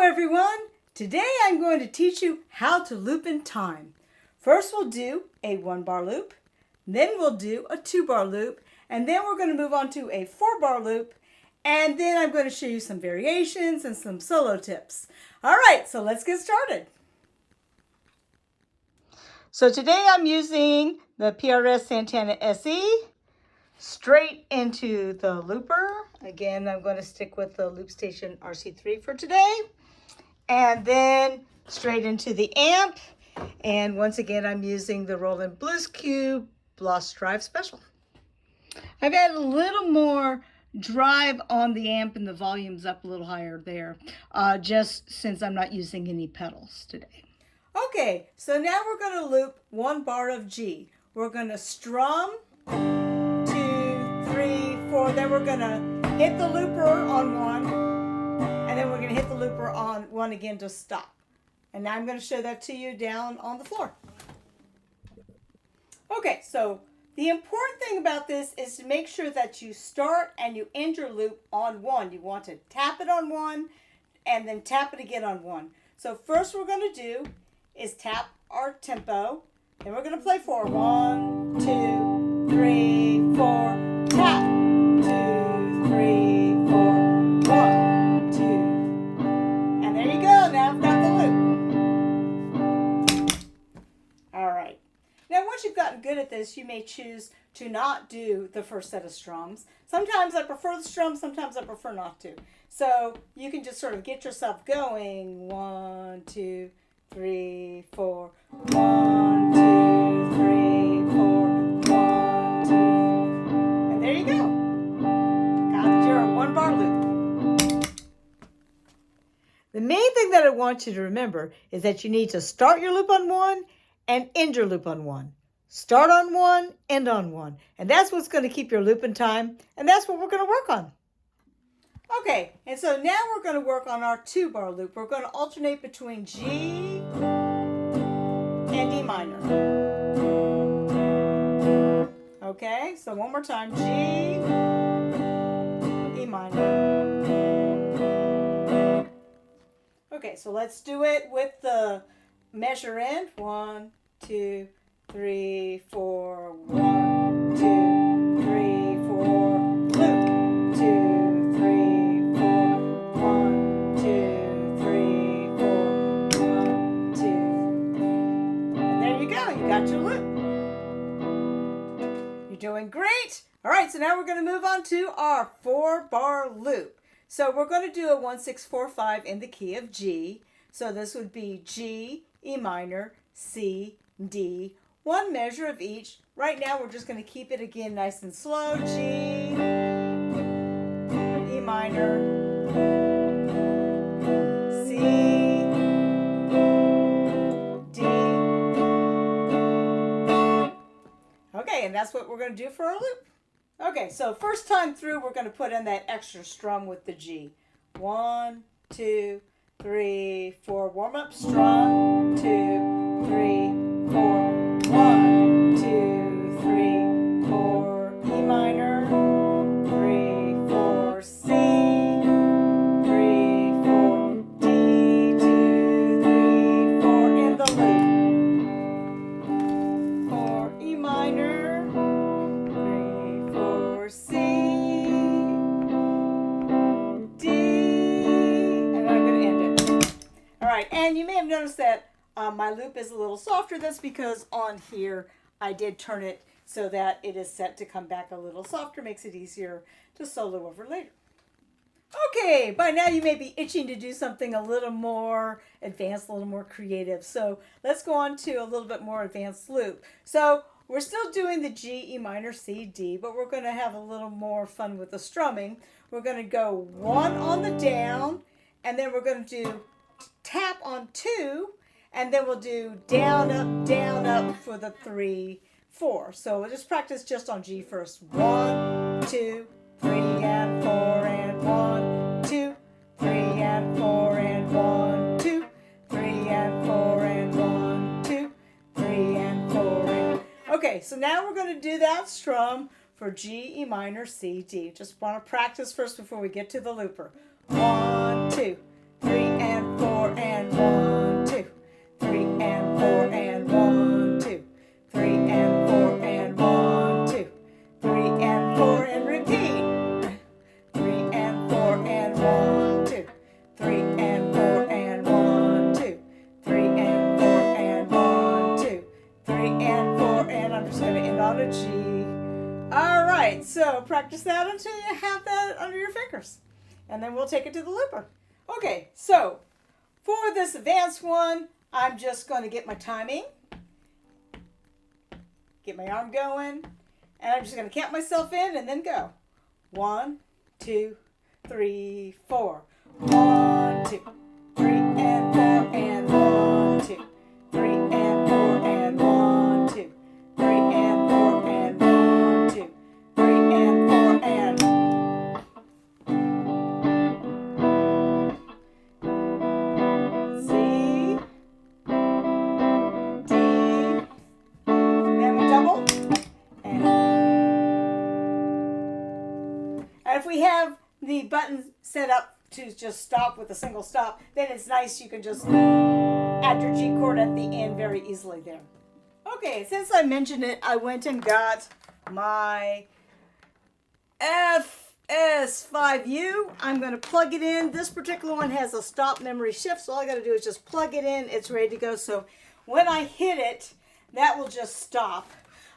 everyone! Today I'm going to teach you how to loop in time. First we'll do a 1-bar loop, then we'll do a 2-bar loop, and then we're going to move on to a 4-bar loop, and then I'm going to show you some variations and some solo tips. Alright, so let's get started. So today I'm using the PRS Santana SE straight into the looper. Again, I'm going to stick with the Loop Station RC3 for today. And then straight into the amp. And once again, I'm using the Roland Blues Cube Lost Drive Special. I've added a little more drive on the amp and the volume's up a little higher there, just since I'm not using any pedals today. Okay, so now we're going to loop 1 bar of G. We're going to strum 2, 3, 4, then we're going to hit the looper on 1, and then we're going to hit the looper on 1 again to stop. And now I'm going to show that to you down on the floor. Okay, so the important thing about this is to make sure that you start and you end your loop on 1. You want to tap it on 1 and then tap it again on 1. So first we're going to do is tap our tempo. Then we're going to play 4. 1, 2, 3, 4, tap. 2, 3, 4, 1, 2. And there you go. Now I've got the loop. All right. Now once you've gotten good at this, you may choose to not do the first set of strums. Sometimes I prefer the strums, sometimes I prefer not to. So you can just sort of get yourself going. 1, 2, 3, 4, 1, 2, 3, 4, 1, 2. And there you go. Got your 1-bar loop. The main thing that I want you to remember is that you need to start your loop on 1 and end your loop on 1. Start on 1, end on 1. And that's what's going to keep your loop in time, and that's what we're going to work on. Okay, and so now we're going to work on our 2-bar loop. We're going to alternate between G and E minor. Okay, so one more time. G, E minor. Okay, so let's do it with the measure in. 1, 2, 3, 4, 1, 2, 3, 4, loop. 2, 3, 4, 1, 2, 3, 4, 1, 2. And there you go, you got your loop. You're doing great. All right, so now we're going to move on to our 4-bar loop. So we're going to do a 1, 6, 4, 5 in the key of G. So this would be G, E minor, C, D, one measure of each. Right now we're just going to keep it again nice and slow. G, E minor, C, D. Okay, and that's what we're going to do for our loop. Okay, so first time through we're going to put in that extra strum with the G. 1, 2, 3, 4. Warm up strum. 2, 3, 4. 1, 2, 3, 4. E minor. 3, 4. C. 3, 4. D. 2, 3, 4. In the loop. 4. E minor. 3, 4. C. D. And I'm going to end it. All right, and you may have noticed that my loop is a little softer. That's because on here I did turn it so that it is set to come back a little softer. Makes it easier to solo over later. Okay, by now you may be itching to do something a little more advanced, a little more creative. So let's go on to a little bit more advanced loop. So we're still doing the G, E minor, C, D, but we're going to have a little more fun with the strumming. We're going to go 1 on the down, and then we're going to do tap on 2, and then we'll do down, up for the 3, 4. So we'll just practice just on G first. 1, 2, 3, and 4, and 1, 2, 3, and 4, and 1, 2, 3, and 4, and 1, 2, 3, and 4, and... Okay, so now we're going to do that strum for G, E minor, C, D. Just want to practice first before we get to the looper. 1, 2, 3, and 4. practice that until you have that under your fingers. And then we'll take it to the looper. Okay, so for this advanced one, I'm just going to get my timing, get my arm going, and I'm just going to count myself in and then go. 1, 2, 3, 4. 1, 2, 3, and 4, and 1, 2, 3, and 4, and 1, 2, 3, and 4, and 1, 2, 3, and 4, and C, D, then we double, and if we have the button set up to just stop with a single stop, then it's nice. You can just add your G chord at the end very easily there. Okay, since I mentioned it, I went and got my FS5U. I'm going to plug it in. This particular one has a stop memory shift, so all I got to do is just plug it in. It's ready to go. So when I hit it, that will just stop.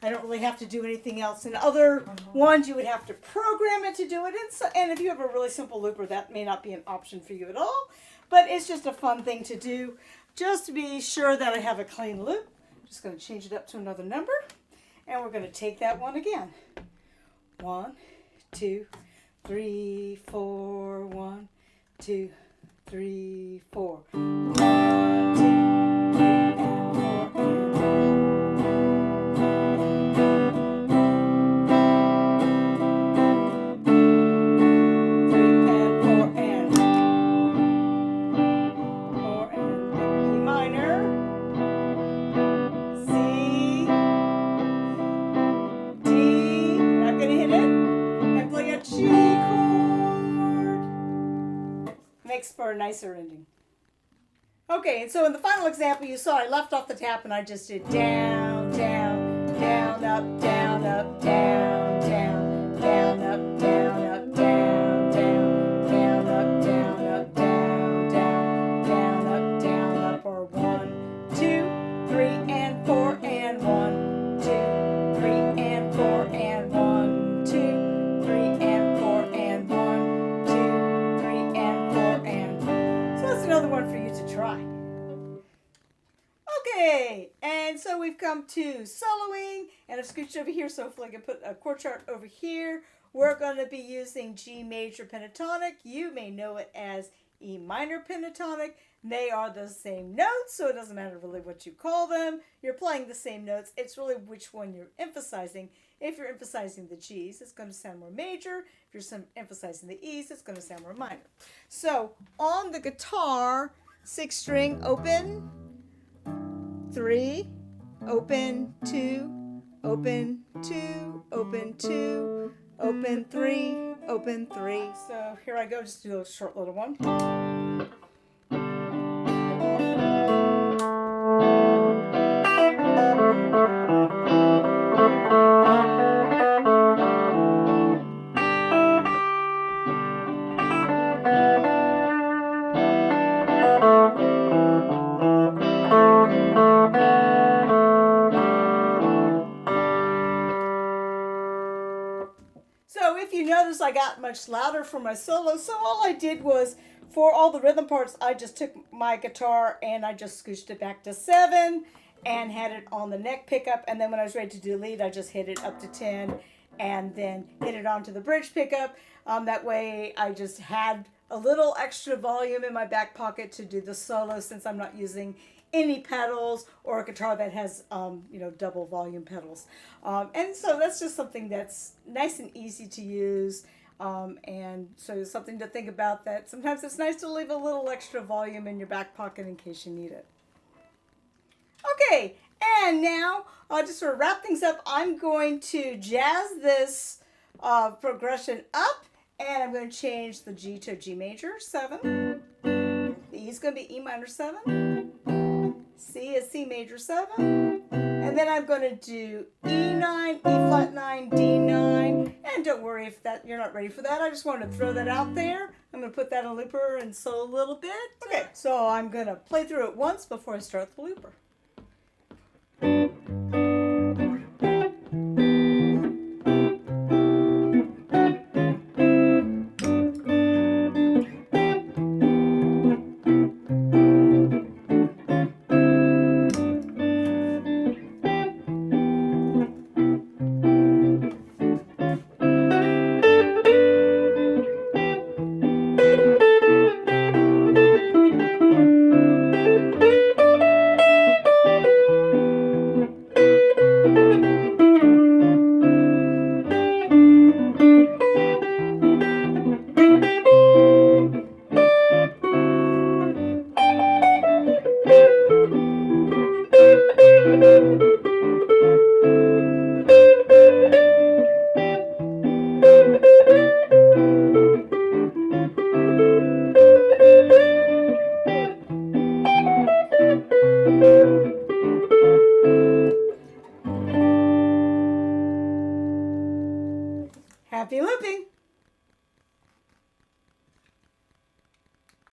I don't really have to do anything else. In other ones, you would have to program it to do it. And if you have a really simple looper, that may not be an option for you at all. But it's just a fun thing to do, just to be sure that I have a clean loop. I'm just going to change it up to another number. And we're going to take that one again. 1, 2, 3, 4. 1, 2, 3, 4. 1, 2, 3, and 4. Makes for a nicer ending. Okay, and so in the final example, you saw I left off the tap and I just did down, down, down, up, down, up, down, down, down, up, down, up, down, down, down, up, down, up, down, down, down, up, down, up, or 1, 2, 3, and 4, and 1, 2, 3, and 4, and 1, 2, 3, and 4, and 1, 2, 3, and 4, and so that's another one for you to try. Okay, and so we've come to soloing, and I've scooched over here so hopefully I can put a chord chart over here. We're going to be using G major pentatonic. You may know it as E minor pentatonic. They are the same notes, so it doesn't matter really what you call them. You're playing the same notes. It's really which one you're emphasizing. If you're emphasizing the G's, it's going to sound more major. If you're emphasizing the E's, it's going to sound more minor. So on the guitar, 6 string, open, 3, open, 2, open, 2, open, 2, open, 3, open, 3. So here I go, just do a short little one. So if you notice, I got much louder for my solo. So all I did was, for all the rhythm parts, I just took my guitar and I just scooched it back to 7 and had it on the neck pickup. And then when I was ready to do lead, I just hit it up to 10 and then hit it onto the bridge pickup. That way I just had a little extra volume in my back pocket to do the solo, since I'm not using any pedals or a guitar that has double volume pedals, and so that's just something that's nice and easy to use, and so it's something to think about, that sometimes it's nice to leave a little extra volume in your back pocket in case you need it. Okay, and now just to wrap things up, I'm going to jazz this progression up, and I'm going to change the G to G major 7, the E is going to be E minor 7, C is C major 7, and then I'm going to do E9, E flat 9, D9, and don't worry if that you're not ready for that. I just wanted to throw that out there. I'm going to put that in a looper and solo a little bit. Okay, so I'm going to play through it once before I start the looper. Happy looping!